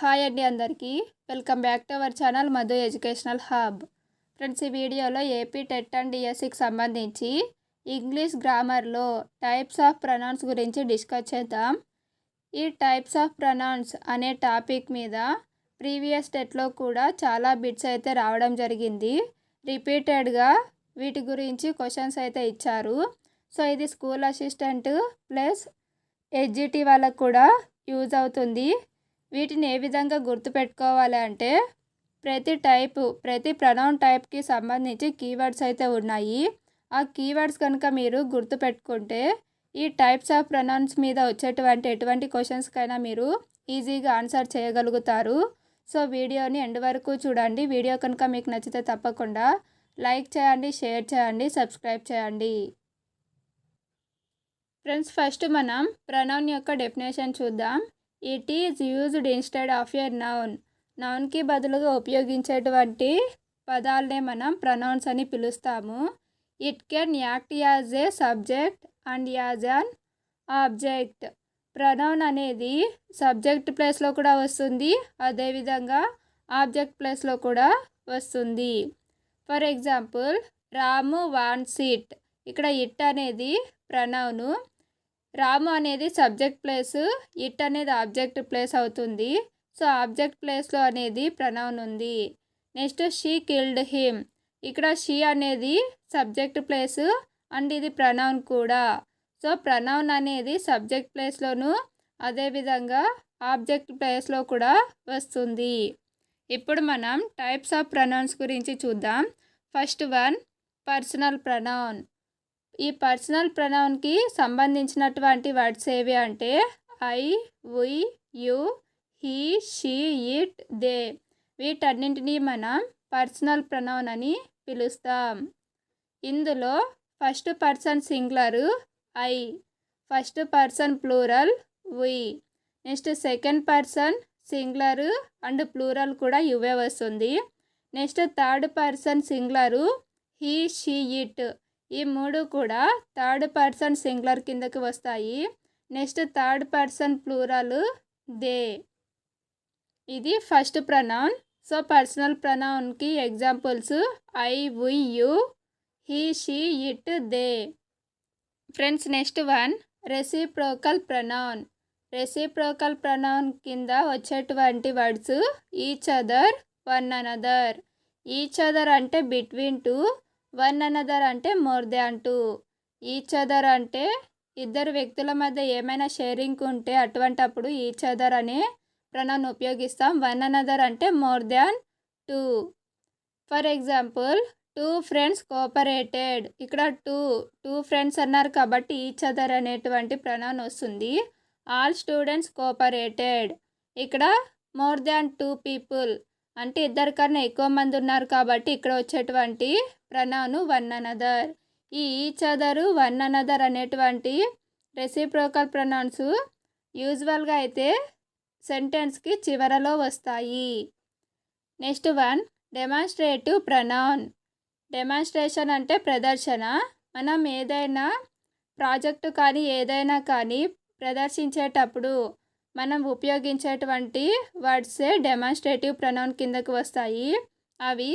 Hi అండి అందరికీ welcome back to our channel Madhu educational hub. Friends, ఈ వీడియోలో ఏపీ టెట్ అండ్ డిఎస్సికి సంబంధించి ఇంగ్లీష్ గ్రామర్లో టైప్స్ ఆఫ్ ప్రొనౌన్స్ గురించి డిస్కస్ చేద్దాం. ఈ టైప్స్ ఆఫ్ ప్రొనౌన్స్ అనే టాపిక్ మీద ప్రీవియస్ టెట్లో కూడా చాలా బిట్స్ అయితే రావడం జరిగింది. రిపీటెడ్గా వీటి గురించి క్వశ్చన్స్ అయితే ఇచ్చారు. సో ఇది స్కూల్ అసిస్టెంట్ ప్లస్ ఎస్జిటి వాళ్ళకు కూడా యూజ్ అవుతుంది. వీటిని ఏ విధంగా గుర్తుపెట్టుకోవాలి అంటే ప్రతి ప్రొనౌన్ టైప్కి సంబంధించి కీవర్డ్స్ అయితే ఉన్నాయి. ఆ కీవర్డ్స్ కనుక మీరు గుర్తుపెట్టుకుంటే ఈ టైప్స్ ఆఫ్ ప్రొనౌన్స్ మీద వచ్చేటువంటి ఎటువంటి క్వశ్చన్స్కైనా మీరు ఈజీగా ఆన్సర్ చేయగలుగుతారు. సో వీడియోని ఎండ్ వరకు చూడండి. వీడియో కనుక మీకు నచ్చితే తప్పకుండా లైక్ చేయండి, షేర్ చేయండి, సబ్స్క్రైబ్ చేయండి. ఫ్రెండ్స్, ఫస్ట్ మనం ప్రొనౌన్ యొక్క డెఫినేషన్ చూద్దాం. It is used instead of a noun. నౌన్కి బదులుగా ఉపయోగించేటువంటి పదాలనే మనం ప్రొనౌన్స్ అని పిలుస్తాము. It can act as a subject and as an object. Pronoun అనేది సబ్జెక్ట్ ప్లేస్లో కూడా వస్తుంది, అదేవిధంగా ఆబ్జెక్ట్ ప్లేస్లో కూడా వస్తుంది. For example, Ramu wants it. ఇక్కడ ఇట్ అనేది ప్రొనౌను. రాము అనేది సబ్జెక్ట్ ప్లేస్, ఇట్ అనేది ఆబ్జెక్ట్ ప్లేస్ అవుతుంది. సో ఆబ్జెక్ట్ ప్లేస్లో అనేది ప్రొనౌన్ ఉంది. Next, she killed him. ఇక్కడ షీ అనేది సబ్జెక్ట్ ప్లేస్ అండ్ ఇది ప్రొనౌన్ కూడా. సో ప్రొనౌన్ అనేది సబ్జెక్ట్ ప్లేస్లోను అదేవిధంగా ఆబ్జెక్ట్ ప్లేస్లో కూడా వస్తుంది. ఇప్పుడు మనం టైప్స్ ఆఫ్ ప్రొనౌన్స్ గురించి చూద్దాం. First one, personal pronoun. ఈ పర్సనల్ ప్రొనౌన్కి సంబంధించినటువంటి వర్డ్స్ ఏవి అంటే I, we, you, he, she, it, they. వీటన్నింటినీ మనం పర్సనల్ ప్రొనౌన్ అని పిలుస్తాం. ఇందులో first person singular I, first person plural we, next second person singular and plural కూడా యువే వస్తుంది. Next third person singular he, she, it. ఈ మూడు కూడా థర్డ్ పర్సన్ సింగులర్ కిందకి వస్తాయి. Next third person plural they. ఇది ఫస్ట్ ప్రొనౌన్. సో పర్సనల్ ప్రొనౌన్కి examples I, we, you, he, she, it, they. Friends, next one, reciprocal pronoun. Reciprocal pronoun కింద వచ్చేటువంటి words each other, one another. Each other అంటే between two, one another అంటే more than two. Each other అంటే ఇద్దరు వ్యక్తుల మధ్య ఏమైనా sharing ఉంటే అటువంటప్పుడు ఈచ్ అదర్ అనే ప్రొనౌన్ ఉపయోగిస్తాం. వన్ అనదర్ అంటే more than two. For example, two friends cooperated. ఇక్కడ టూ ఫ్రెండ్స్ అన్నారు కాబట్టి ఈచ్ అదర్ అనేటువంటి ప్రొనౌన్ వస్తుంది. All students cooperated. ఇక్కడ మోర్ దాన్ టూ పీపుల్ అంటే ఇద్దరి కన్నా ఎక్కువ మంది ఉన్నారు కాబట్టి ఇక్కడ వచ్చేటువంటి ప్రొనౌన్ వన్ అనదర్. ఈ ఈచ్ అదరు, వన్ అనదర్ అనేటువంటి రెసిప్రోకల్ ప్రొనౌన్స్ యూజువల్గా అయితే సెంటెన్స్కి చివరలో వస్తాయి. Next one, demonstrative pronoun. Demonstration అంటే ప్రదర్శన. మనం ఏదైనా ప్రాజెక్టు కానీ ఏదైనా కానీ ప్రదర్శించేటప్పుడు మనం ఉపయోగించేటువంటి వర్డ్సే డెమాన్స్ట్రేటివ్ ప్రొనౌన్ కిందకు వస్తాయి. అవి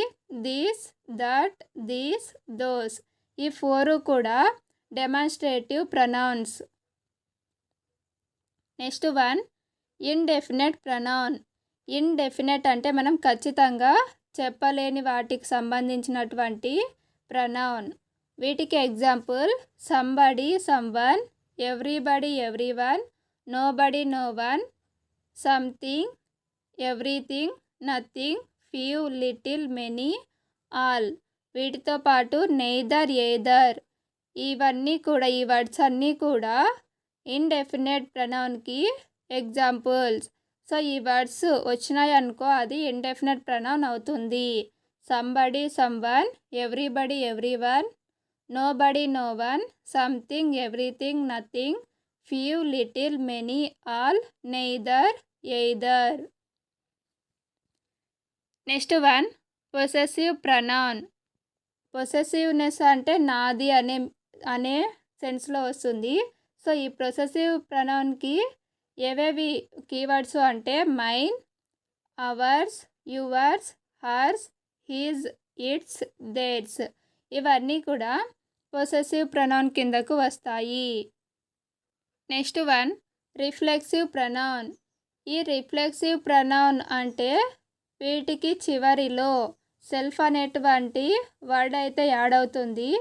దిస్, దట్, దీస్, దోస్. ఈ ఫోరు కూడా demonstrative pronouns. Next one, indefinite pronoun. Indefinite అంటే మనం ఖచ్చితంగా చెప్పలేని వాటికి సంబంధించినటువంటి ప్రొనౌన్. వీటికి example somebody, someone, everybody, everyone, nobody, no one, something, everything, nothing, few, little, many, all. వీటితో పాటు నెయిదర్, ఎయిదర్. ఇవన్నీ కూడా ఈ వర్డ్స్ అన్నీ కూడా ఇండెఫినెట్ ప్రొనౌన్కి ఎగ్జాంపుల్స్. సో ఈ వర్డ్స్ వచ్చినాయి అనుకో అది ఇండెఫినెట్ ప్రొనౌన్ అవుతుంది. Somebody, someone, everybody, everyone, nobody, no one, something, everything, nothing, few, little, many, all, neither, either. Next one, possessive pronoun. Possessiveness అంటే నాది అనే సెన్స్లో వస్తుంది. సో ఈ పొసెసివ్ ప్రొనౌన్కి ఏవేవి కీవర్డ్స్ అంటే mine, ours, yours, hers, his, its, theirs. ఇవన్నీ కూడా possessive pronoun కిందకు వస్తాయి. Next one reflexive pronoun. ఈ రిఫ్లెక్సివ్ ప్రొనౌన్ అంటే వీటికి చివరిలో సెల్ఫ్ అనేటువంటి వర్డ్ అయితే యాడ్ అవుతుంది.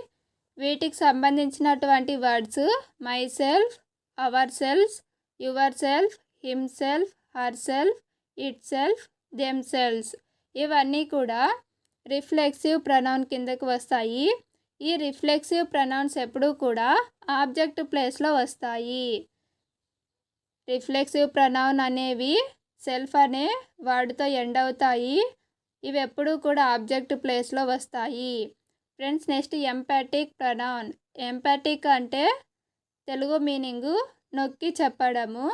వీటికి సంబంధించినటువంటి words my self, our self, your self, him self, her self, it self, them self. ఇవన్నీ కూడా రిఫ్లెక్సివ్ ప్రొనౌన్ కిందకు వస్తాయి. ఈ రిఫ్లెక్సివ్ ప్రొనౌన్స్ ఎప్పుడూ కూడా ఆబ్జెక్ట్ ప్లేస్లో వస్తాయి. రిఫ్లెక్సివ్ ప్రొనౌన్ అనేవి సెల్ఫ్ అనే వర్డ్తో ఎండ్ అవుతాయి. ఇవి ఎప్పుడూ కూడా ఆబ్జెక్ట్ ప్లేస్లో వస్తాయి. Friends, next ఎంపాటిక్ pronoun. ఎంపాటిక్ అంటే తెలుగు మీనింగు నొక్కి చెప్పడము.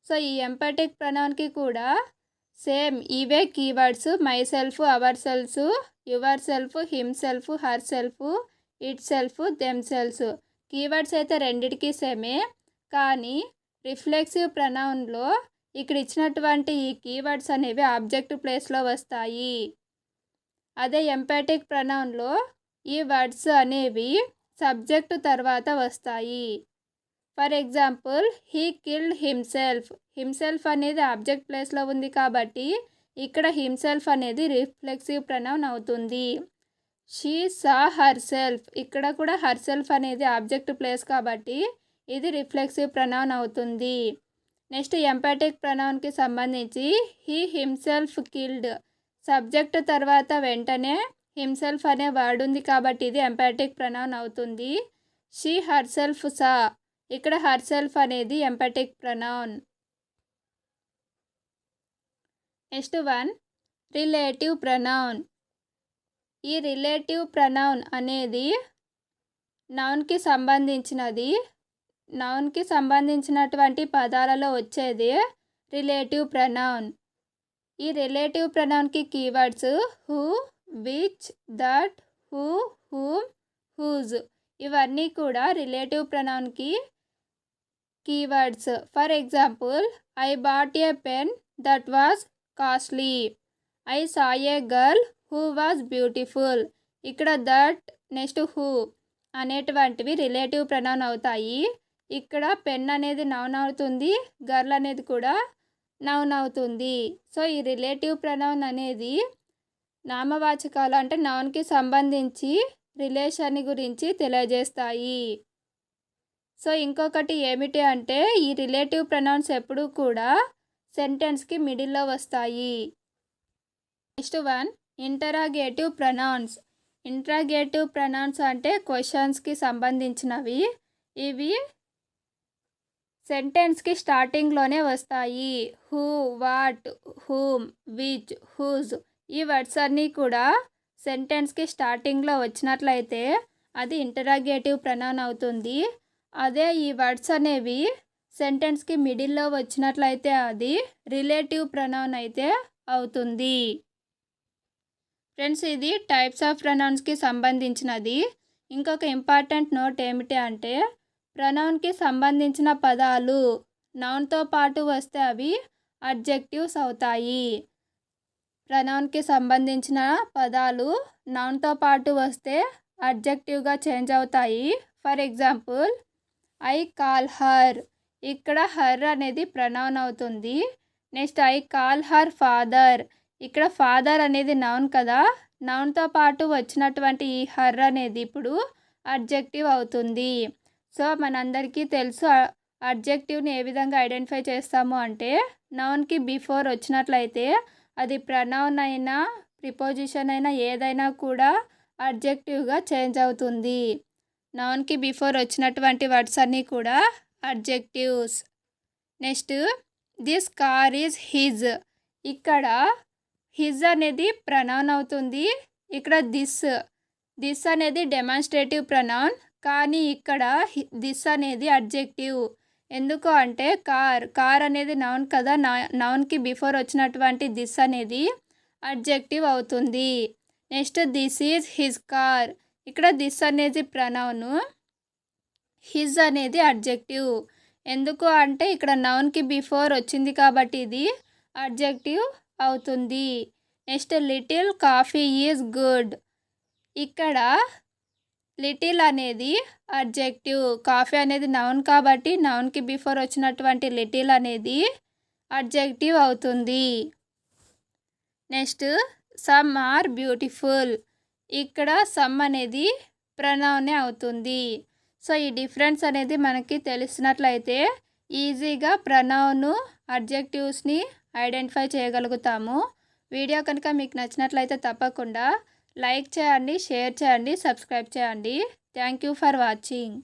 సో ఈ ఎంపాటిక్ ప్రొనౌన్కి కూడా సేమ్ ఇవే keywords my self, our self, your self, him self, her self, it self, them self. Keywords అయితే రెండిటికి సేమే, కానీ రిఫ్లెక్సివ్ ప్రొనౌన్లో ఇక్కడ ఇచ్చినటువంటి ఈ కీవర్డ్స్ అనేవి ఆబ్జెక్ట్ ప్లేస్లో వస్తాయి. అదే ఎంపాటిక్ ప్రొనౌన్లో ఈ వర్డ్స్ అనేవి సబ్జెక్టు తర్వాత వస్తాయి. For example he killed himself. Himself అనేది ఆబ్జెక్ట్ ప్లేస్లో ఉంది కాబట్టి ఇక్కడ హిమ్సెల్ఫ్ అనేది రిఫ్లెక్సివ్ ప్రొనౌన్ అవుతుంది. She saw her self. ఇక్కడ కూడా హర్ సెల్ఫ్ అనేది ఆబ్జెక్ట్ ప్లేస్ కాబట్టి ఇది రిఫ్లెక్సివ్ ప్రొనౌన్ అవుతుంది. నెక్స్ట్ ఎంపాటిక్ ప్రొనౌన్కి సంబంధించి హీ హిమ్సెల్ఫ్ కిల్డ్. సబ్జెక్ట్ తర్వాత వెంటనే హిమ్సెల్ఫ్ అనే వర్డ్ ఉంది కాబట్టి ఇది ఎంపాటిక్ ప్రొనౌన్ అవుతుంది. She herself saw. ఇక్కడ హర్ సెల్ఫ్ అనేది emphatic pronoun. Next one relative pronoun. ఈ రిలేటివ్ ప్రొనౌన్ అనేది నౌన్కి సంబంధించినది. నౌన్కి సంబంధించినటువంటి పదాలలో వచ్చేది రిలేటివ్ ప్రొనౌన్. ఈ రిలేటివ్ ప్రొనౌన్కి keywords who, which, that, who, whom, whose. ఇవన్నీ కూడా రిలేటివ్ ప్రొనౌన్కి keywords. For example I bought a pen that was costly. I saw a girl who was beautiful. ఇక్కడ దట్ నెక్స్ట్ హూ అనేటువంటివి relative pronoun అవుతాయి. ఇక్కడ pen అనేది noun అవుతుంది, girl అనేది కూడా నౌన్ అవుతుంది. సో ఈ రిలేటివ్ ప్రొనౌన్ అనేది నామవాచకాలు అంటే నౌన్కి సంబంధించి రిలేషన్ గురించి తెలియజేస్తాయి. సో ఇంకొకటి ఏమిటి అంటే ఈ రిలేటివ్ ప్రొనౌన్స్ ఎప్పుడూ కూడా సెంటెన్స్కి మిడిల్లో వస్తాయి. Next one interrogative pronouns. Interrogative pronouns అంటే క్వశ్చన్స్కి సంబంధించినవి. ఇవి సెంటెన్స్కి స్టార్టింగ్లోనే వస్తాయి. Who, what, whom, which, whose. ఈ వర్డ్స్ అన్నీ కూడా సెంటెన్స్కి స్టార్టింగ్లో వచ్చినట్లయితే అది ఇంటరాగేటివ్ ప్రొనౌన్ అవుతుంది. అదే ఈ వర్డ్స్ అనేవి సెంటెన్స్కి మిడిల్లో వచ్చినట్లయితే అది రిలేటివ్ ప్రొనౌన్ అయితే అవుతుంది. ఫ్రెండ్స్, ఇది టైప్స్ ఆఫ్ ప్రొనౌన్స్కి సంబంధించినది. ఇంకొక ఇంపార్టెంట్ నోట్ ఏమిటి అంటే ప్రొనౌన్కి సంబంధించిన పదాలు నౌన్తో పాటు వస్తే అవి అడ్జెక్టివ్స్ అవుతాయి. ప్రొనౌన్కి సంబంధించిన పదాలు నౌన్తో పాటు వస్తే అడ్జెక్టివ్గా చేంజ్ అవుతాయి. For example I call her. ఇక్కడ హర్ అనేది ప్రొనౌన్ అవుతుంది. Next I call her father. ఇక్కడ ఫాదర్ అనేది నౌన్ కదా, నౌన్తో పాటు వచ్చినటువంటి ఈ హర్ అనేది ఇప్పుడు అడ్జెక్టివ్ అవుతుంది. సో మనందరికీ తెలుసు అడ్జెక్టివ్ని ఏ విధంగా ఐడెంటిఫై చేస్తాము అంటే నౌన్కి బిఫోర్ వచ్చినట్లయితే అది ప్రొనౌన్ అయినా ప్రిపోజిషన్ అయినా ఏదైనా కూడా అడ్జెక్టివ్గా చేంజ్ అవుతుంది. నౌన్కి బిఫోర్ వచ్చినటువంటి వర్డ్స్ అన్నీ కూడా adjectives. Next this car is his. ఇక్కడ హిజ్ అనేది ప్రొనౌన్ అవుతుంది. ఇక్కడ దిస్ అనేది డెమాన్స్ట్రేటివ్ ప్రొనౌన్, కానీ ఇక్కడ దిస్ అనేది అడ్జెక్టివ్. ఎందుకు అంటే కార్ అనేది నౌన్ కదా, నౌన్కి బిఫోర్ వచ్చినటువంటి దిస్ అనేది అడ్జెక్టివ్ అవుతుంది. Next this is his car. ఇక్కడ దిస్ అనేది ప్రొనౌన్, హిజ్ అనేది అడ్జెక్టివ్. ఎందుకు అంటే ఇక్కడ నౌన్కి బిఫోర్ వచ్చింది కాబట్టి ఇది అడ్జెక్టివ్ అవుతుంది. Next little coffee is good. ఇక్కడ లిటిల్ అనేది అడ్జెక్టివ్, కాఫీ అనేది నౌన్ కాబట్టి నౌన్కి బిఫోర్ వచ్చినటువంటి లిటిల్ అనేది అడ్జెక్టివ్ అవుతుంది. Next some are beautiful. ఇక్కడ సమ్ అనేది ప్రనౌనే అవుతుంది. సో ఈ డిఫరెన్స్ అనేది మనకి తెలిసినట్లయితే ఈజీగా ప్రనౌన్ అడ్జెక్టివ్స్ని ఐడెంటిఫై చేయగలుగుతాము. వీడియో కనుక మీకు నచ్చినట్లయితే తప్పకుండా లైక్ చేయండి, షేర్ చేయండి, సబ్స్క్రైబ్ చేయండి. Thank you for watching.